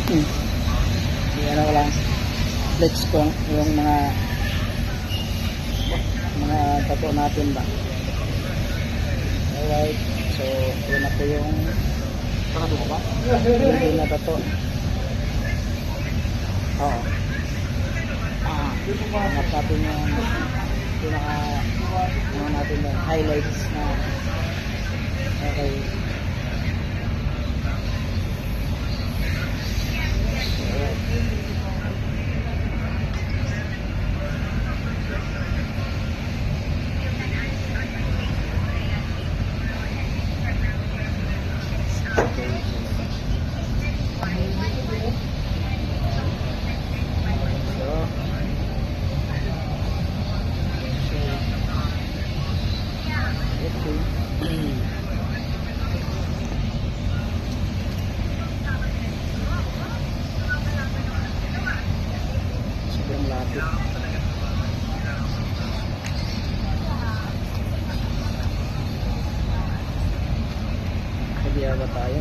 Ano ko lang, flex ko yung mga tato natin ba. Alright, so yun na po yung Nakatungo ba? hindi na tato. Oo. Hanap natin yung pinaka ano natin yung highlights na okay. Sobrang lapit. Nakabiyaba tayo.